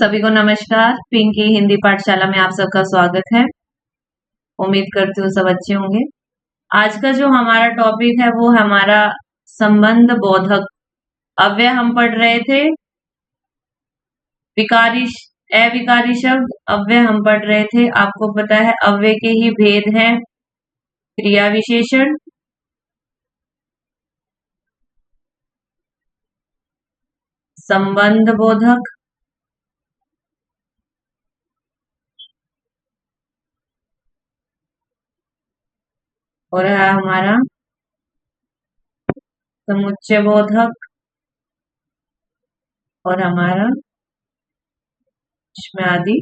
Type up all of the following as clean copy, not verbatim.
सभी को नमस्कार। पिंकी हिंदी पाठशाला में आप सबका स्वागत है। उम्मीद करती हूँ सब अच्छे होंगे। आज का जो हमारा टॉपिक है वो हमारा संबंध बोधक अव्यय हम पढ़ रहे थे। विकारी अविकारी शब्द अव्यय हम पढ़ रहे थे। आपको पता है अव्यय के ही भेद हैं क्रिया विशेषण, संबंध बोधक, और है हमारा समुच्चय बोधक और हमारा आदि।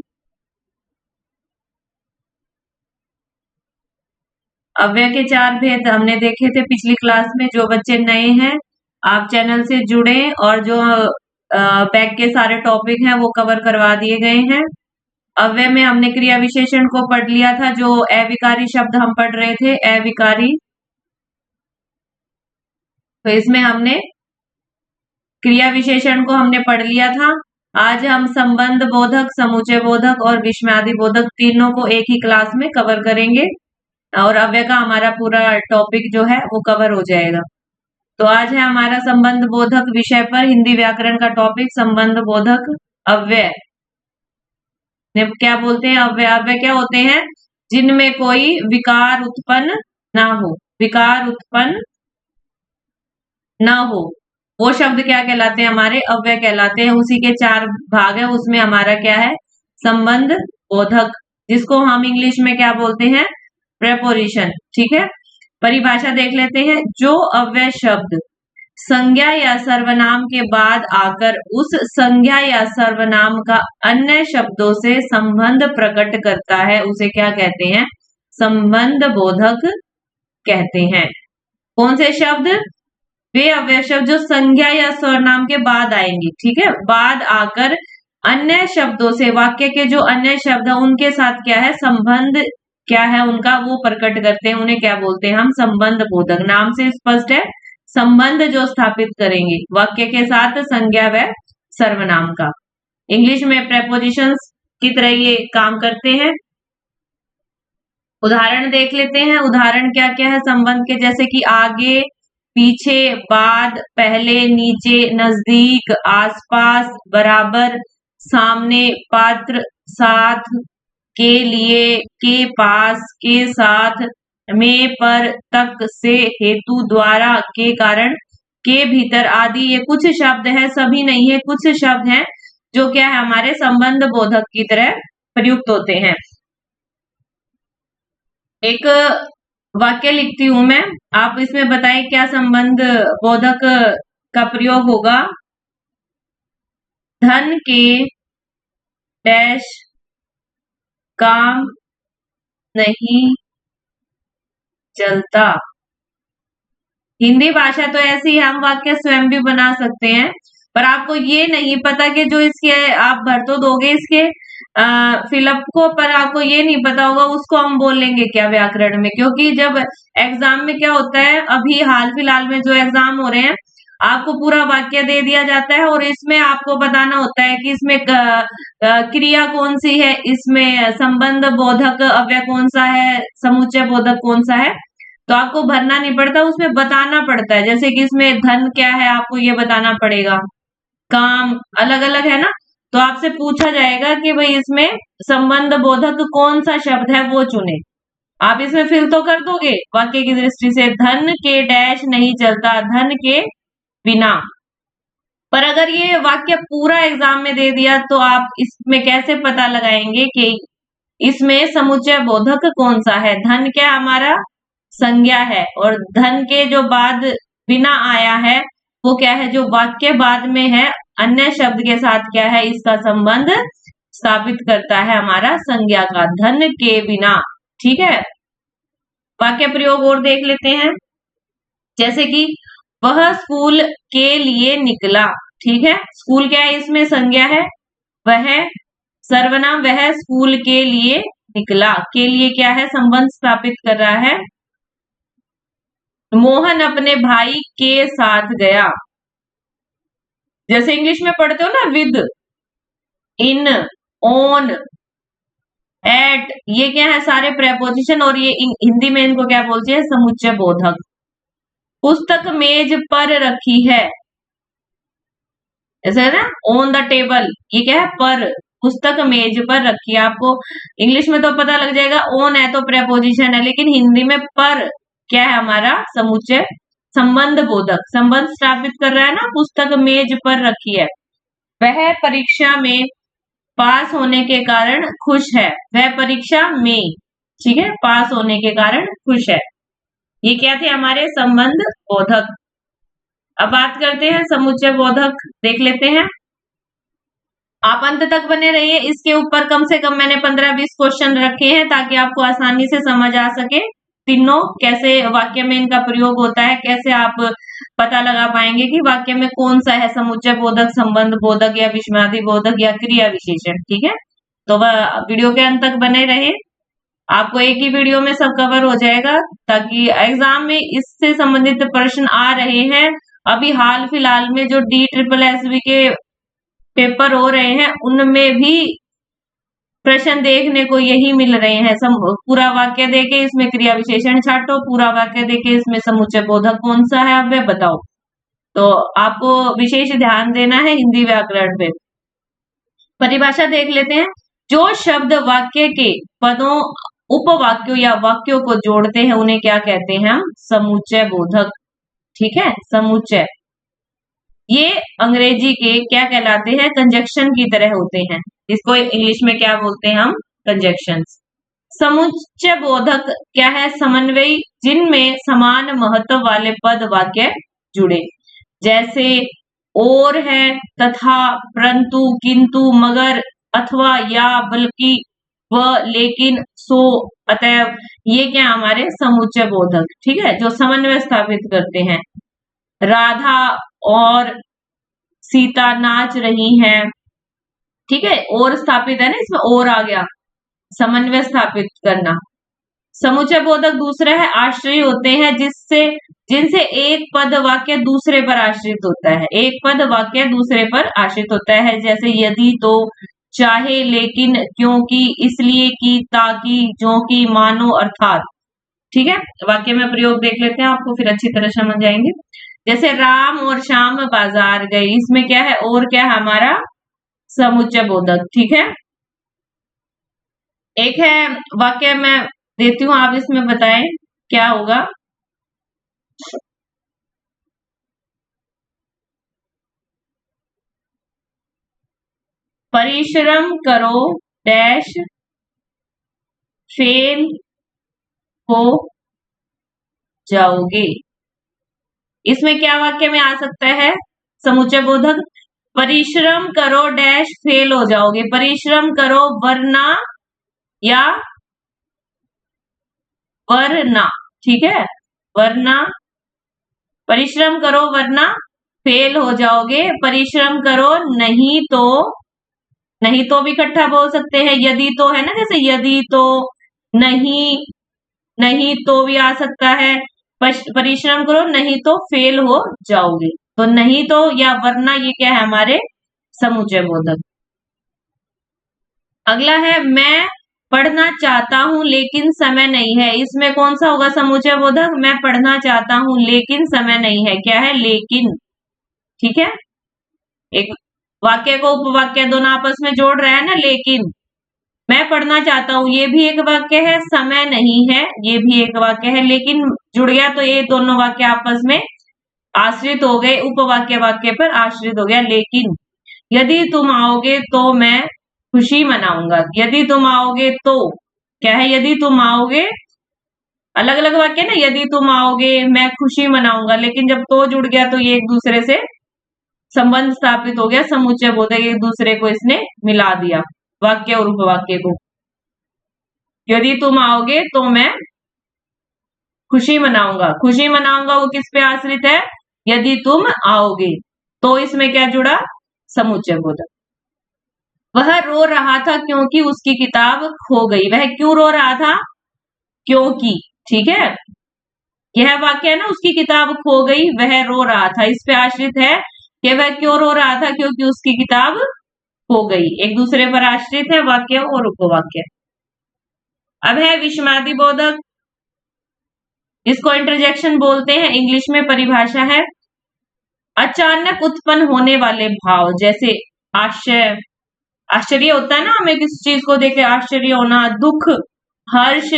अव्यय के चार भेद हमने देखे थे पिछली क्लास में। जो बच्चे नए हैं आप चैनल से जुड़े, और जो बैक के सारे टॉपिक हैं वो कवर करवा दिए गए हैं। अव्यय में हमने क्रिया विशेषण को पढ़ लिया था। जो अविकारी शब्द हम पढ़ रहे थे अविकारी, तो इसमें हमने क्रिया विशेषण को हमने पढ़ लिया था। आज हम संबंध बोधक, समुच्चय बोधक और विस्मयादि बोधक तीनों को एक ही क्लास में कवर करेंगे और अव्यय का हमारा पूरा टॉपिक जो है वो कवर हो जाएगा। तो आज है हमारा संबंध बोधक विषय पर हिंदी व्याकरण का टॉपिक संबंध बोधक अव्यय। क्या बोलते हैं अव्यय? अव्यय क्या होते हैं? जिनमें कोई विकार उत्पन्न ना हो, विकार उत्पन्न ना हो, वो शब्द क्या कहलाते हैं? हमारे अव्यय कहलाते हैं। उसी के चार भाग है, उसमें हमारा क्या है? संबंध बोधक, जिसको हम इंग्लिश में क्या बोलते हैं? प्रेपोजिशन। ठीक है, परिभाषा देख लेते हैं। जो अव्यय शब्द संज्ञा या सर्वनाम के बाद आकर उस संज्ञा या सर्वनाम का अन्य शब्दों से संबंध प्रकट करता है उसे क्या कहते हैं? संबंध बोधक कहते हैं। कौन से शब्द? वे अव्यय शब्द जो संज्ञा या सर्वनाम के बाद आएंगे। ठीक है, बाद आकर अन्य शब्दों से, वाक्य के जो अन्य शब्द है उनके साथ क्या है? संबंध क्या है उनका वो प्रकट करते हैं, उन्हें क्या बोलते हैं हम? संबंध बोधक। नाम से स्पष्ट है, संबंध जो स्थापित करेंगे वाक्य के साथ संज्ञा व सर्वनाम का। इंग्लिश में प्रेपोजिशंस की तरह ये काम करते हैं। उदाहरण देख लेते हैं। उदाहरण क्या क्या है संबंध के? जैसे कि आगे, पीछे, बाद, पहले, नीचे, नजदीक, आसपास, बराबर, सामने, पात्र, साथ, के लिए, के पास, के साथ, में, पर, तक, से, हेतु, द्वारा, के कारण, के भीतर आदि। ये कुछ शब्द है, सभी नहीं है, कुछ शब्द हैं जो क्या है? हमारे संबंध बोधक की तरह प्रयुक्त होते हैं। एक वाक्य लिखती हूं मैं, आप इसमें बताएं क्या संबंध बोधक का प्रयोग होगा। धन के डैश काम नहीं चलता। हिंदी भाषा तो ऐसी है, हम वाक्य स्वयं भी बना सकते हैं, पर आपको ये नहीं पता कि जो इसके आप भर तो दोगे इसके फिलअप को, पर आपको ये नहीं पता होगा उसको हम बोलेंगे क्या व्याकरण में। क्योंकि जब एग्जाम में क्या होता है, अभी हाल फिलहाल में जो एग्जाम हो रहे हैं, आपको पूरा वाक्य दे दिया जाता है और इसमें आपको बताना होता है कि इसमें क्रिया कौन सी है, इसमें संबंध बोधक अव्यय कौन सा है, समुच्चय बोधक कौन सा है। तो आपको भरना नहीं पड़ता, उसमें बताना पड़ता है। जैसे कि इसमें धन क्या है आपको ये बताना पड़ेगा, काम अलग अलग है ना, तो आपसे पूछा जाएगा कि भाई इसमें संबंध बोधक कौन सा शब्द है वो चुने। आप इसमें फिल तो कर दोगे वाक्य की दृष्टि से, धन के डैश नहीं चलता, धन के बिना। पर अगर ये वाक्य पूरा एग्जाम में दे दिया तो आप इसमें कैसे पता लगाएंगे कि इसमें समुच्चय बोधक कौन सा है? धन क्या हमारा संज्ञा है, और धन के जो बाद बिना आया है वो क्या है? जो वाक्य बाद में है अन्य शब्द के साथ क्या है? इसका संबंध स्थापित करता है हमारा संज्ञा का, धन के बिना। ठीक है, वाक्य प्रयोग और देख लेते हैं। जैसे कि वह स्कूल के लिए निकला। ठीक है, स्कूल क्या है? इसमें संज्ञा है, वह सर्वनाम, वह स्कूल के लिए निकला। के लिए क्या है? संबंध स्थापित कर रहा है। मोहन अपने भाई के साथ गया। जैसे इंग्लिश में पढ़ते हो ना विद, इन, ऑन, एट, ये क्या है सारे प्रेपोजिशन, और ये हिंदी में इनको क्या बोलते हैं, समुच्चय बोधक। पुस्तक मेज पर रखी है, ऐसा है ना, ऑन द टेबल, ये क्या है, पर, पुस्तक मेज पर रखी है। आपको इंग्लिश में तो पता लग जाएगा, ऑन है तो प्रेपोजिशन है, लेकिन हिंदी में पर क्या है हमारा, समुच्चय संबंध बोधक, संबंध स्थापित कर रहा है ना। पुस्तक मेज पर रखी है, वह परीक्षा में पास होने के कारण खुश है, वह परीक्षा में, ठीक है, पास होने के कारण खुश है। ये क्या थे हमारे संबंध बोधक। अब बात करते हैं समुच्चय बोधक, देख लेते हैं। आप अंत तक बने रहिए, इसके ऊपर कम से कम मैंने 15-20 क्वेश्चन रखे हैं ताकि आपको आसानी से समझ आ सके तीनों कैसे वाक्य में इनका प्रयोग होता है, कैसे आप पता लगा पाएंगे कि वाक्य में कौन सा है समुच्चय बोधक, संबंध बोधक या विषमादि बोधक या क्रिया विशेषण। ठीक है, तो वह वीडियो के अंत तक बने रहे, आपको एक ही वीडियो में सब कवर हो जाएगा, ताकि एग्जाम में इससे संबंधित प्रश्न आ रहे हैं। अभी हाल फिलहाल में जो DSSB के पेपर हो रहे हैं उनमें भी प्रश्न देखने को यही मिल रहे हैं। पूरा वाक्य देके इसमें क्रिया विशेषण छाटो, पूरा वाक्य देके इसमें समुच्चय बोधक कौन सा है, अब वे बताओ। तो आपको विशेष ध्यान देना है हिंदी व्याकरण पे। परिभाषा देख लेते हैं। जो शब्द वाक्य के पदों, उपवाक्यों या वाक्यों को जोड़ते हैं उन्हें क्या कहते हैं हम, समुच्चय बोधक। ठीक है, समुच्चय ये अंग्रेजी के क्या कहलाते हैं, कंजक्शन की तरह होते हैं। इसको इंग्लिश में क्या बोलते हैं हम, कंजक्शन। समुच्चय बोधक क्या है, समन्वयी जिनमें समान महत्व वाले पद वाक्य जुड़े, जैसे और है, तथा, परंतु, किंतु, मगर, अथवा, या, बल्कि, व, लेकिन, सो, अतएव, ये क्या हमारे समुच्चय बोधक। ठीक है, जो समन्वय स्थापित करते हैं। राधा और सीता नाच रही हैं, ठीक है, और स्थापित है ना, इसमें और आ गया, समन्वय स्थापित करना। समुच्चय बोधक दूसरा है, आश्रय होते हैं जिनसे एक पद वाक्य दूसरे पर आश्रित होता है, एक पद वाक्य दूसरे पर आश्रित होता है, जैसे यदि, तो, चाहे, लेकिन, क्योंकि, इसलिए कि, ताकि, जो कि, मानो, अर्थात। ठीक है, वाक्य में प्रयोग देख लेते हैं, आपको फिर अच्छी तरह समझ जाएंगे। जैसे राम और श्याम बाजार गए, इसमें क्या है, और क्या है हमारा, समुच्चय बोधक। ठीक है, एक है वाक्य मैं देती हूं, आप इसमें बताएं क्या होगा। परिश्रम करो डैश फेल हो जाओगे, इसमें क्या वाक्य में आ सकता है, समुच्चय बोधक। परिश्रम करो डैश फेल हो जाओगे, परिश्रम करो वरना, या वरना, ठीक है, वरना, परिश्रम करो वरना फेल हो जाओगे, परिश्रम करो नहीं तो, नहीं तो भी इकट्ठा बोल सकते हैं, यदि तो है ना, जैसे यदि तो, नहीं, नहीं तो भी आ सकता है, परिश्रम करो नहीं तो फेल हो जाओगे। तो नहीं तो या वरना ये क्या है हमारे समुच्चय बोधक। अगला है, मैं पढ़ना चाहता हूं लेकिन समय नहीं है, इसमें कौन सा होगा समुच्चय बोधक, मैं पढ़ना चाहता हूं लेकिन समय नहीं है, क्या है, लेकिन। ठीक है, एक वाक्य को उपवाक्य दोनों आपस में जोड़ रहा है ना, लेकिन। मैं पढ़ना चाहता हूं ये भी एक वाक्य है, समय नहीं है ये भी एक वाक्य है, लेकिन जुड़ गया तो ये दोनों वाक्य आपस में आश्रित हो गए, उपवाक्य वाक्य पर आश्रित हो गया, लेकिन। यदि तुम आओगे तो मैं खुशी मनाऊंगा, यदि तुम आओगे तो, क्या है, यदि तुम आओगे, अलग अलग वाक्य ना, यदि तुम आओगे मैं खुशी मनाऊंगा, लेकिन जब तो जुड़ गया तो ये एक दूसरे से संबंध स्थापित हो गया, समुच्चय बोधक, एक दूसरे को इसने मिला दिया, वाक्य और उपवाक्य को। यदि तुम आओगे तो मैं खुशी मनाऊंगा, खुशी मनाऊंगा वो किस पे आश्रित है, यदि तुम आओगे, तो इसमें क्या जुड़ा, समुच्चय बोधक। वह रो रहा था क्योंकि उसकी किताब खो गई, वह क्यों रो रहा था, क्योंकि। ठीक है, यह वाक्य है ना, उसकी किताब खो गई, वह रो रहा था, इस पे आश्रित है कि वह क्यों रो रहा था, क्योंकि उसकी किताब हो गई, एक दूसरे पर आश्रित है वाक्य और उपवाक्य। अब है विषमादि बोधक, इसको इंटरजेक्शन बोलते हैं, इंग्लिश में परिभाषा है अचानक उत्पन्न होने वाले भाव, जैसे आश्चर्य, आश्चर्य होता है ना, हमें किसी चीज को देख के आश्चर्य होना, दुख, हर्ष,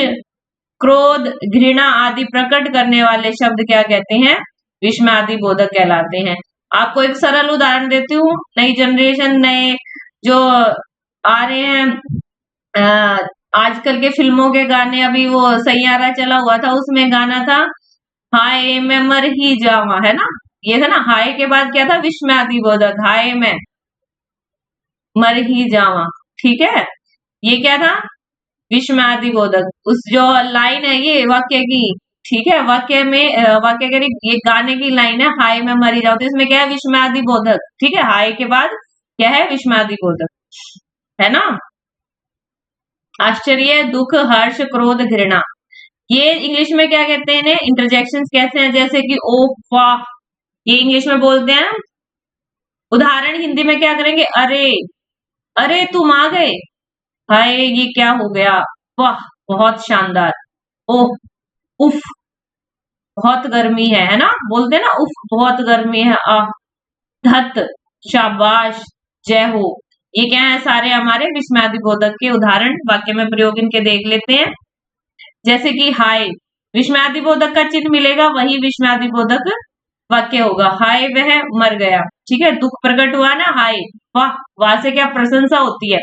क्रोध, घृणा आदि प्रकट करने वाले शब्द क्या कहते हैं, विषमादि बोधक कहलाते हैं। आपको एक सरल उदाहरण देती हूँ, नई जनरेशन, नए जो आ रहे हैं आजकल के फिल्मों के गाने, अभी वो सैयारा चला हुआ था, उसमें गाना था हाय मैं मर ही जावा, है ना, ये था ना, हाय के बाद क्या था, विषमादि बोधक, हाय मैं मर ही जावा, ठीक है, ये क्या था, विषमादि बोधक। उस जो लाइन है ये वाक्य की, ठीक है, वाक्य में वाक्य के ये गाने की लाइन है हाय मैं मर ही जाऊं, तो इसमें क्या है, विषमादि बोधक, ठीक है, हाय के बाद क्या है, विषमादि बोधक, है ना। आश्चर्य, दुख, हर्ष, क्रोध, घृणा, ये इंग्लिश में क्या कहते हैं, इंटरजेक्शंस कैसे हैं, जैसे कि ओ वाह, ये इंग्लिश में बोलते हैं। उदाहरण हिंदी में क्या करेंगे, अरे, अरे तुम आ गए, हाय ये क्या हो गया, वाह बहुत शानदार, ओह, उफ बहुत गर्मी है ना, बोलते हैं ना, उफ बहुत गर्मी है, आह, धत, शाबाश, जय हो, ये क्या है, सारे हमारे विषमादि बोधक के उदाहरण वाक्य में प्रयोग इनके देख लेते हैं। जैसे कि हाय, विषमादि बोधक का चिन्ह मिलेगा, वही विषमादि बोधक वाक्य होगा, हाय वह मर गया, ठीक है, दुख प्रकट हुआ ना, हाय, वाह, वाह से क्या प्रशंसा होती है,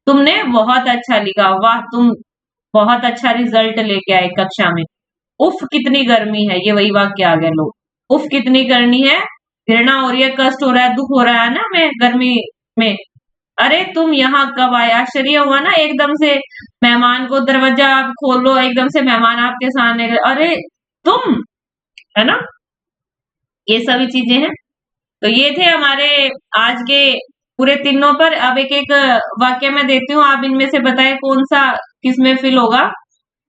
तुमने बहुत अच्छा लिखा, वाह तुम बहुत अच्छा रिजल्ट लेके आए कक्षा में, उफ कितनी गर्मी है, ये वही वाक्य आ गया, लो, उफ कितनी गर्मी है, घृणा हो रही है, कष्ट हो रहा है, दुख हो रहा है ना मैं गर्मी में, अरे तुम यहाँ कब आए, आश्चर्य हुआ ना, एकदम से मेहमान को दरवाजा आप खोलो, एकदम से मेहमान आपके सामने, अरे तुम, है ना, ये सभी चीजें हैं। तो ये थे हमारे आज के पूरे तीनों पर। अब एक एक वाक्य मैं देती हूँ, आप इनमें से बताएं कौन सा किसमें फिल होगा।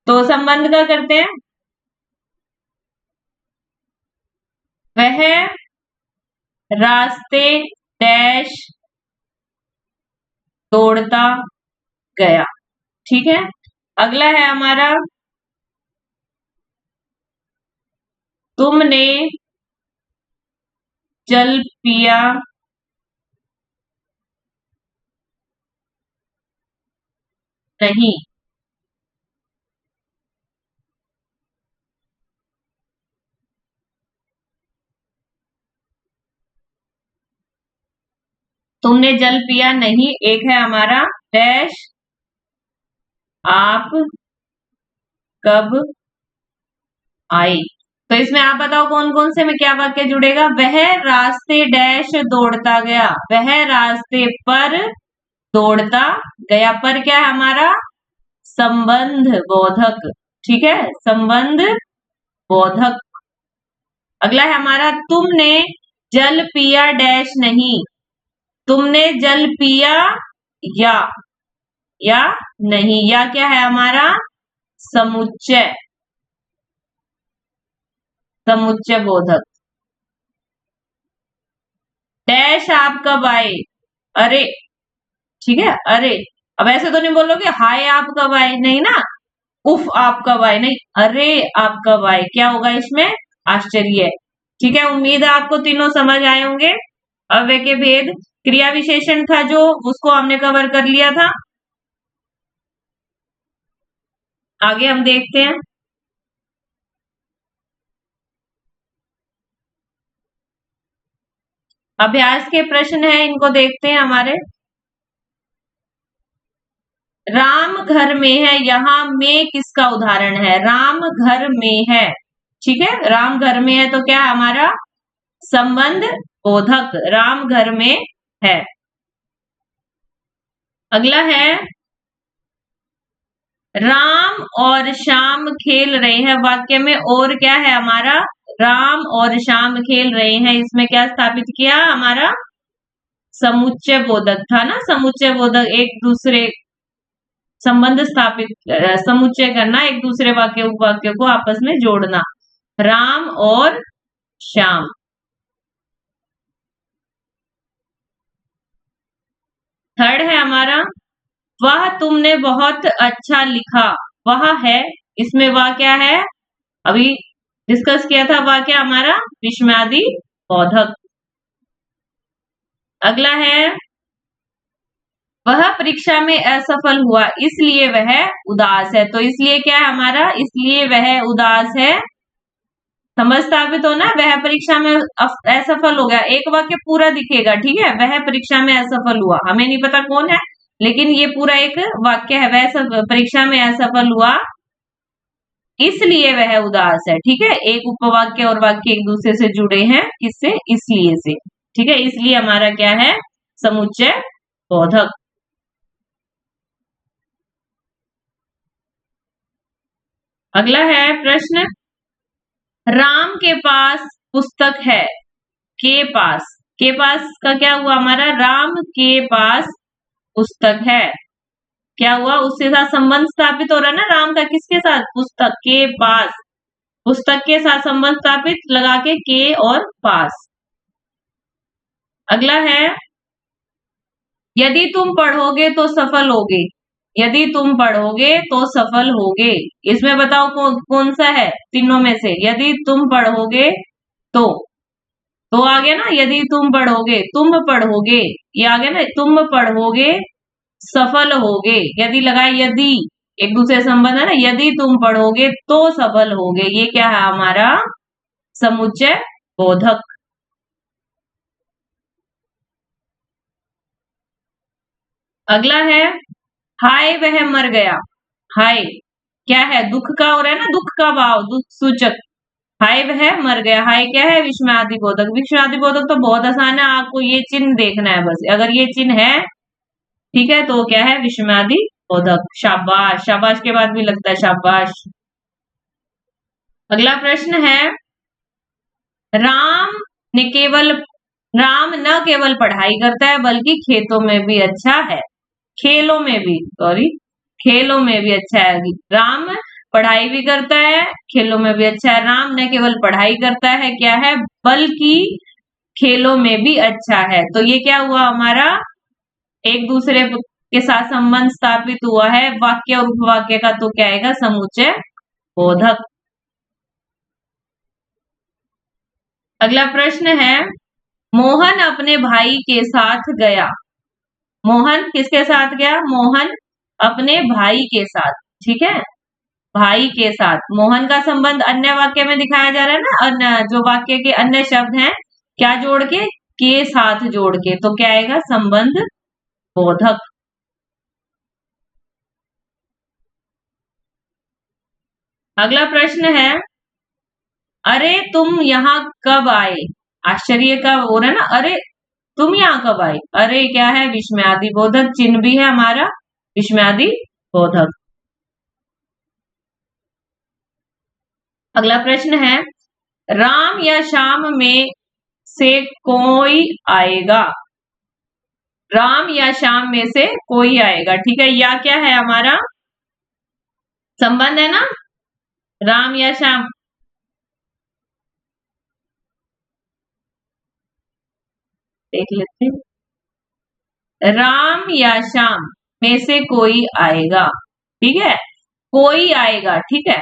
तो संबंध का करते हैं, वह रास्ते डैश दौड़ता गया, ठीक है। अगला है हमारा, तुमने जल पिया नहीं, तुमने जल पिया नहीं, एक है हमारा डैश, आप कब आए, तो इसमें आप बताओ कौन कौन से में क्या वाक्य जुड़ेगा, वह रास्ते डैश दौड़ता गया, वह रास्ते पर दौड़ता गया, पर क्या है हमारा, संबंध बोधक, ठीक है, संबंध बोधक। अगला है हमारा, तुमने जल पिया डैश नहीं, तुमने जल पिया या, या नहीं, या क्या है हमारा, समुच्चय, समुच्चय बोधक। डैश आप कब आए, अरे, ठीक है, अरे, अब ऐसे तो नहीं बोलोगे हाय आप कब आए, नहीं ना, उफ आप कब आए, नहीं, अरे आप कब आए, क्या होगा इसमें, आश्चर्य, ठीक है। उम्मीद है आपको तीनों समझ आए होंगे। अव्यय के भेद, क्रिया विशेषण था जो, उसको हमने कवर कर लिया था। आगे हम देखते हैं, अभ्यास के प्रश्न है, इनको देखते हैं हमारे। राम घर में है, यहाँ में किसका उदाहरण है, राम घर में है, ठीक है, राम घर में है तो क्या हमारा, संबंध बोधक, राम घर में है। अगला है, राम और श्याम खेल रहे हैं, वाक्य में और क्या है हमारा, राम और श्याम खेल रहे हैं, इसमें क्या स्थापित किया हमारा, समुच्चय बोधक था ना, समुच्चय बोधक, एक दूसरे संबंध स्थापित, समुच्चय करना, एक दूसरे वाक्य उपवाक्य को आपस में जोड़ना, राम और श्याम। थर्ड है हमारा, वह तुमने बहुत अच्छा लिखा। वह है, इसमें वह क्या है, अभी डिस्कस किया था, वह क्या हमारा विस्मयादि बोधक। अगला है, वह परीक्षा में असफल हुआ इसलिए वह उदास है। तो इसलिए क्या है हमारा, इसलिए वह उदास है। समझ स्थापित होना, वह परीक्षा में असफल हो गया, एक वाक्य पूरा दिखेगा, ठीक है। वह परीक्षा में असफल हुआ, हमें नहीं पता कौन है, लेकिन ये पूरा एक वाक्य है, वह परीक्षा में असफल हुआ इसलिए वह उदास है, ठीक है। एक उपवाक्य और वाक्य एक दूसरे से जुड़े हैं, किससे, इसलिए से, ठीक है। इसलिए हमारा क्या है, समुच्चय बोधक। अगला है प्रश्न, राम के पास पुस्तक है, के पास का क्या हुआ हमारा, राम के पास पुस्तक है, क्या हुआ, उसके साथ संबंध स्थापित हो रहा है ना, राम का किसके साथ, पुस्तक के पास, पुस्तक के साथ संबंध स्थापित लगा के और पास। अगला है, यदि तुम पढ़ोगे तो सफल होगे, यदि तुम पढ़ोगे तो सफल होगे, इसमें बताओ कौन सा है तीनों में से, यदि तुम पढ़ोगे तो आ गया ना, यदि तुम पढ़ोगे, तुम पढ़ोगे, ये आ गया ना, तुम पढ़ोगे सफल होगे, यदि लगाए, यदि एक दूसरे संबंध है ना, यदि तुम पढ़ोगे तो सफल होगे, ये क्या है हमारा समुच्चय बोधक। अगला है, हाय वह मर गया, हाय क्या है, दुख का हो रहा है ना, दुख का भाव, दुख सूचक, हाय वह मर गया, हाय क्या है, विस्मयादि बोधक। विस्मयादि बोधक तो बहुत आसान है, आपको ये चिन्ह देखना है बस, अगर ये चिन्ह है, ठीक है, तो क्या है, विस्मयादि बोधक। शाबाश, शाबाश के बाद भी लगता है शाबाश। अगला प्रश्न है, राम ने केवल, राम न केवल पढ़ाई करता है बल्कि खेतों में भी अच्छा है, खेलों में भी, सॉरी, खेलों में भी अच्छा है। राम पढ़ाई भी करता है, खेलों में भी अच्छा है। राम न केवल पढ़ाई करता है, क्या है, बल्कि खेलों में भी अच्छा है। तो ये क्या हुआ हमारा, एक दूसरे के साथ संबंध स्थापित हुआ है वाक्य और उपवाक्य का, तो क्या आएगा, समुच्चय बोधक। अगला प्रश्न है, मोहन अपने भाई के साथ गया, मोहन किसके साथ गया, मोहन अपने भाई के साथ, ठीक है, भाई के साथ। मोहन का संबंध अन्य वाक्य में दिखाया जा रहा है ना, अन्य जो वाक्य के अन्य शब्द हैं, क्या जोड़ के साथ जोड़ के, तो क्या आएगा, संबंध बोधक। अगला प्रश्न है, अरे तुम यहाँ कब आए, आश्चर्य का हो रहा है ना, अरे तुम यहाँ कब आए, अरे क्या है, विस्मयादि बोधक, चिन्ह भी है हमारा विस्मयादि बोधक। अगला प्रश्न है, राम या श्याम में से कोई आएगा, राम या श्याम में से कोई आएगा, ठीक है। या क्या है हमारा संबंध है ना, राम या श्याम, देख लेते हैं, राम या श्याम में से कोई आएगा, ठीक है, कोई आएगा, ठीक है,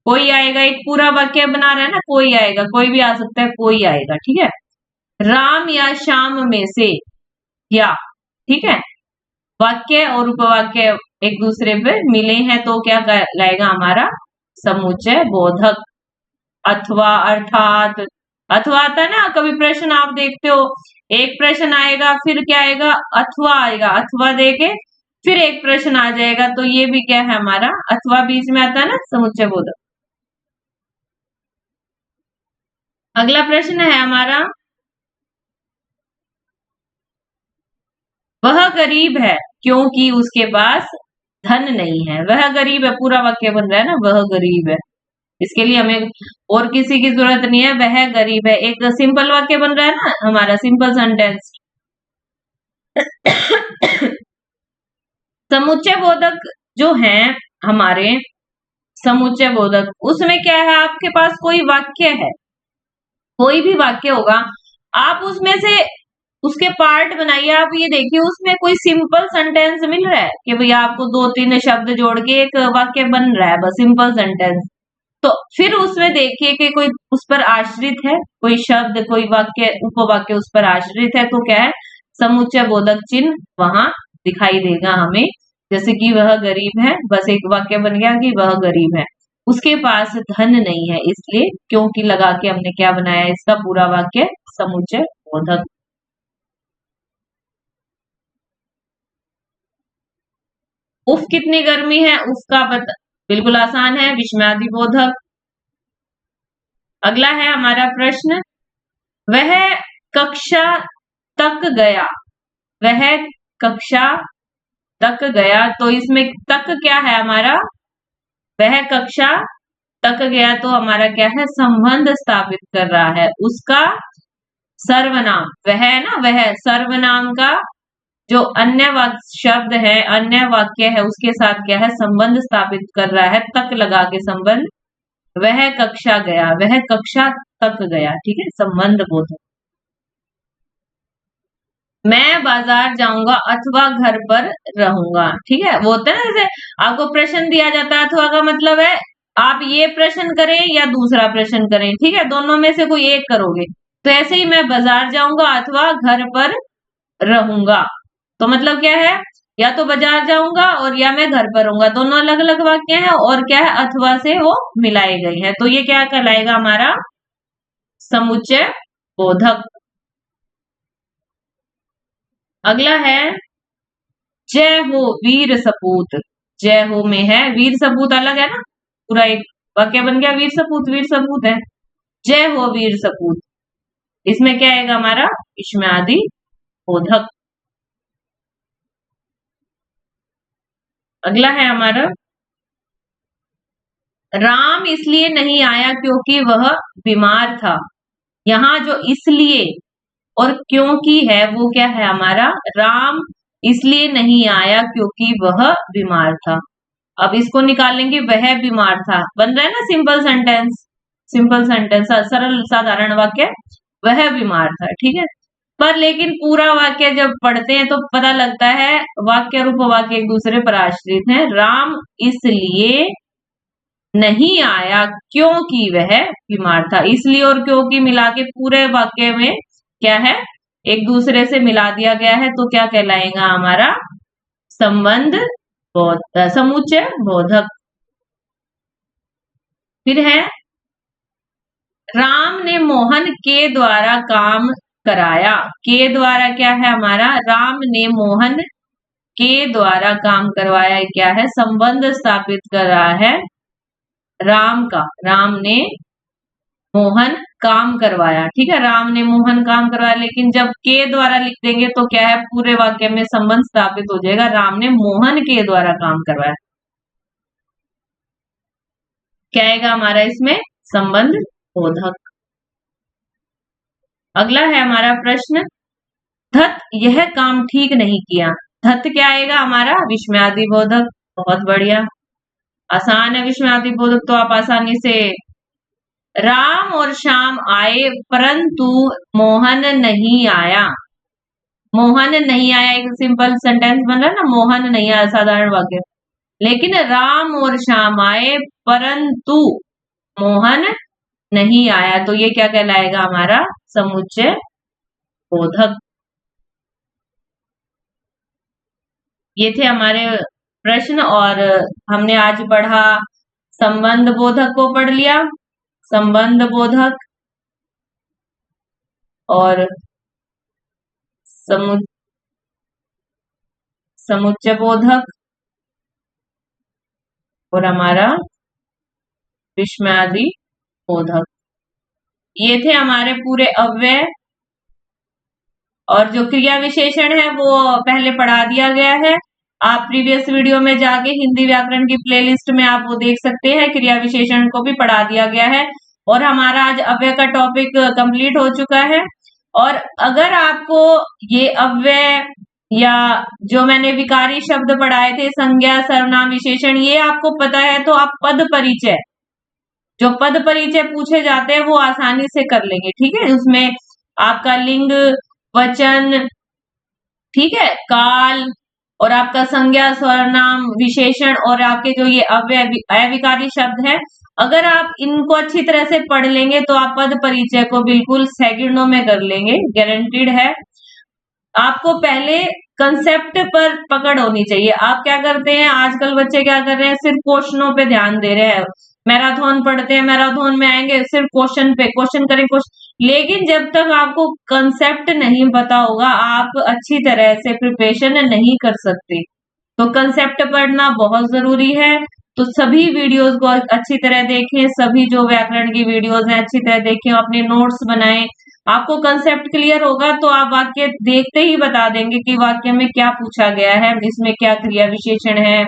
कोई आएगा, एक पूरा वाक्य बना रहा है ना, कोई आएगा, कोई भी आ सकता है, कोई आएगा, ठीक है। राम या श्याम में से, या, ठीक है, वाक्य और उपवाक्य एक दूसरे पे मिले हैं, तो क्या लाएगा हमारा समुच्चय बोधक। अथवा, अर्थात, अथवा आता है ना, कभी प्रश्न आप देखते हो, एक प्रश्न आएगा, फिर क्या आएगा, अथवा आएगा, अथवा देके फिर एक प्रश्न आ जाएगा, तो ये भी क्या है हमारा, अथवा बीच में आता है ना, समुच्चय बोधक। अगला प्रश्न है हमारा, वह गरीब है क्योंकि उसके पास धन नहीं है, वह गरीब है, पूरा वाक्य बन रहा है ना, वह गरीब है, इसके लिए हमें और किसी की जरूरत नहीं है, वह गरीब है, एक सिंपल वाक्य बन रहा है ना हमारा, सिंपल सेंटेंस। समुच्चय बोधक जो है हमारे, समुच्चय बोधक, उसमें क्या है, आपके पास कोई वाक्य है, कोई भी वाक्य होगा, आप उसमें से उसके पार्ट बनाइए। आप ये देखिए उसमें कोई सिंपल सेंटेंस मिल रहा है कि भैया आपको 2-3 शब्द जोड़ के एक वाक्य बन रहा है, बस सिंपल सेंटेंस। तो फिर उसमें देखिए कि कोई उस पर आश्रित है, कोई शब्द, कोई वाक्य, उपवाक्य उस पर आश्रित है, तो क्या है, समुच्चय बोधक चिन्ह वहां दिखाई देगा हमें। जैसे कि वह गरीब है, बस एक वाक्य बन गया कि वह गरीब है, उसके पास धन नहीं है, इसलिए क्योंकि लगा के हमने क्या बनाया, इसका पूरा वाक्य समुच्चय बोधक। उफ कितनी गर्मी है, उसका बता, बिल्कुल आसान है, विस्मयादि बोधक। अगला है हमारा प्रश्न, वह कक्षा तक गया, वह कक्षा तक गया, तो इसमें तक क्या है हमारा, वह कक्षा तक गया, तो हमारा क्या है, संबंध स्थापित कर रहा है, उसका सर्वनाम, वह है ना, वह सर्वनाम का जो अन्य शब्द है, अन्य वाक्य है, उसके साथ क्या है, संबंध स्थापित कर रहा है, तक लगा के संबंध। वह कक्षा गया, वह कक्षा तक गया, ठीक है, संबंध बोधक। मैं बाजार जाऊंगा अथवा घर पर रहूंगा, ठीक है, वो होता है ना, जैसे आपको प्रश्न दिया जाता है, अथवा का मतलब है आप ये प्रश्न करें या दूसरा प्रश्न करें, ठीक है, दोनों में से कोई एक करोगे। तो ऐसे ही मैं बाजार जाऊंगा अथवा घर पर रहूंगा, तो मतलब क्या है, या तो बाजार जाऊंगा और या मैं घर पर रहूंगा, दोनों अलग अलग वाक्य हैं, और क्या है, अथवा से वो मिलाए गए हैं, तो ये क्या कहलाएगा हमारा समुच्चय बोधक। अगला है, जय हो वीर सपूत, जय हो में है, वीर सपूत अलग है ना, पूरा एक वाक्य बन गया, वीर सपूत, वीर सपूत है, जय हो वीर सपूत, इसमें क्या आएगा हमारा विस्मयादि बोधक। अगला है हमारा, राम इसलिए नहीं आया क्योंकि वह बीमार था, यहाँ जो इसलिए और क्योंकि है वो क्या है हमारा, राम इसलिए नहीं आया क्योंकि वह बीमार था। अब इसको निकालेंगे, वह बीमार था, बन रहा है ना सिंपल सेंटेंस, सिंपल सेंटेंस, सरल साधारण वाक्य, वह बीमार था, ठीक है। पर लेकिन पूरा वाक्य जब पढ़ते हैं तो पता लगता है वाक्य और उपवाक्य एक दूसरे पर आश्रित हैं। राम इसलिए नहीं आया क्योंकि वह बीमार था, इसलिए और क्योंकि मिला के पूरे वाक्य में क्या है, एक दूसरे से मिला दिया गया है, तो क्या कहलाएगा हमारा संबंध समुच्चय बोधक। फिर है, राम ने मोहन के द्वारा काम कराया, के द्वारा क्या है हमारा, राम ने मोहन के द्वारा काम करवाया, क्या है, संबंध स्थापित कर रहा है राम का, राम ने मोहन काम करवाया, ठीक है, राम ने मोहन काम करवाया, लेकिन जब के द्वारा लिख देंगे तो क्या है, पूरे वाक्य में संबंध स्थापित हो जाएगा, राम ने मोहन के द्वारा काम करवाया, क्या आएगा हमारा इसमें संबंध बोधक। अगला है हमारा प्रश्न, धत यह काम ठीक नहीं किया, धत क्या आएगा हमारा विस्मयादि बोधक, बहुत बढ़िया, आसान है विस्मयादि बोधक, तो आप आसानी से, राम और श्याम आए परंतु मोहन नहीं आया, मोहन नहीं आया एक सिंपल सेंटेंस बन रहा है ना, मोहन नहीं आया साधारण वाक्य, लेकिन राम और श्याम आए परंतु मोहन नहीं आया, तो ये क्या कहलाएगा हमारा समुच्चय बोधक। ये थे हमारे प्रश्न, और हमने आज पढ़ा संबंध बोधक को पढ़ लिया, संबंध बोधक और समुच्चय बोधक और हमारा विस्मयादि बोधक, ये थे हमारे पूरे अव्यय, और जो क्रिया विशेषण है वो पहले पढ़ा दिया गया है, आप प्रीवियस वीडियो में जाके हिंदी व्याकरण की प्लेलिस्ट में आप वो देख सकते हैं, क्रिया विशेषण को भी पढ़ा दिया गया है, और हमारा आज अव्यय का टॉपिक कंप्लीट हो चुका है। और अगर आपको ये अव्यय या जो मैंने विकारी शब्द पढ़ाए थे, संज्ञा सर्वनाम विशेषण, ये आपको पता है, तो आप पद परिचय, जो पद परिचय पूछे जाते हैं वो आसानी से कर लेंगे, ठीक है, उसमें आपका लिंग वचन, ठीक है, काल, और आपका संज्ञा, सर्वनाम, विशेषण, और आपके जो ये अव्ययविकारी शब्द है, अगर आप इनको अच्छी तरह से पढ़ लेंगे तो आप पद परिचय को बिल्कुल सेकंडों में कर लेंगे, गारंटीड है। आपको पहले कंसेप्ट पर पकड़ होनी चाहिए। आप क्या करते हैं, आजकल बच्चे क्या कर रहे हैं, सिर्फ क्वेश्चनों पे ध्यान दे रहे हैं। मैराथन पढ़ते हैं, मैराथन में आएंगे सिर्फ क्वेश्चन पे, क्वेश्चन करें क्वेश्चन, लेकिन जब तक आपको कंसेप्ट नहीं पता होगा आप अच्छी तरह से प्रिपरेशन नहीं कर सकते। तो कंसेप्ट पढ़ना बहुत जरूरी है। तो सभी वीडियोस को अच्छी तरह देखें, सभी जो व्याकरण की वीडियोस हैं अच्छी तरह देखें, अपने नोट्स बनाएं। आपको कंसेप्ट क्लियर होगा तो आप वाक्य देखते ही बता देंगे कि वाक्य में क्या पूछा गया है, इसमें क्या क्रिया विशेषण है,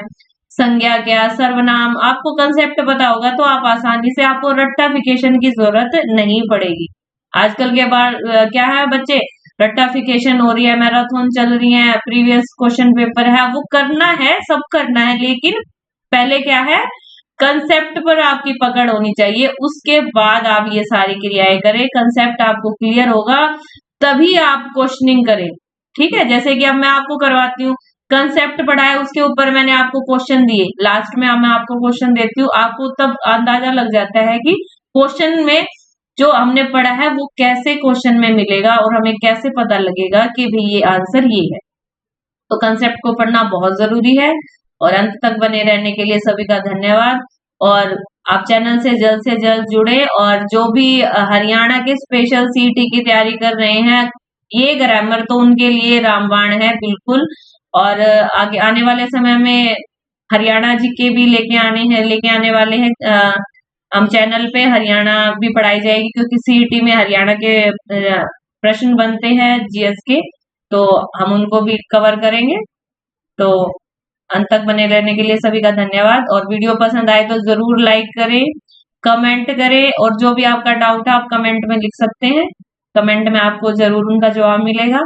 संज्ञा क्या, सर्वनाम। आपको कंसेप्ट पता होगा तो आप आसानी से, आपको रट्टाफिकेशन की जरूरत नहीं पड़ेगी। आजकल के बाद क्या है, बच्चे रट्टाफिकेशन हो रही है, मैराथन चल रही है, प्रीवियस क्वेश्चन पेपर है, वो करना है, सब करना है, लेकिन पहले क्या है, कंसेप्ट पर आपकी पकड़ होनी चाहिए, उसके बाद आप ये सारी क्रियाएं करें। कंसेप्ट आपको क्लियर होगा तभी आप क्वेश्चनिंग करें, ठीक है। जैसे कि अब मैं आपको करवाती हूँ, कंसेप्ट पढ़ाया, उसके ऊपर मैंने आपको क्वेश्चन दिए, लास्ट में मैं आपको क्वेश्चन देती हूँ, आपको तब अंदाजा लग जाता है कि क्वेश्चन में जो हमने पढ़ा है वो कैसे क्वेश्चन में मिलेगा और हमें कैसे पता लगेगा कि भाई ये आंसर ये है। तो कंसेप्ट को पढ़ना बहुत जरूरी है। और अंत तक बने रहने के लिए सभी का धन्यवाद। और आप चैनल से जल्द जुड़े, और जो भी हरियाणा के स्पेशल सीटी की तैयारी कर रहे हैं, ये ग्रामर तो उनके लिए रामबाण है बिल्कुल। और आगे आने वाले समय में हरियाणा जीके भी लेके आने वाले हैं। हम चैनल पे हरियाणा भी पढ़ाई जाएगी, क्योंकि सीईटी में हरियाणा के प्रश्न बनते हैं जीएस के, तो हम उनको भी कवर करेंगे। तो अंत तक बने रहने के लिए सभी का धन्यवाद। और वीडियो पसंद आए तो जरूर लाइक करें, कमेंट करें, और जो भी आपका डाउट है आप कमेंट में लिख सकते हैं, कमेंट में आपको जरूर उनका जवाब मिलेगा।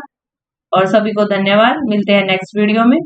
और सभी को धन्यवाद, मिलते हैं नेक्स्ट वीडियो में।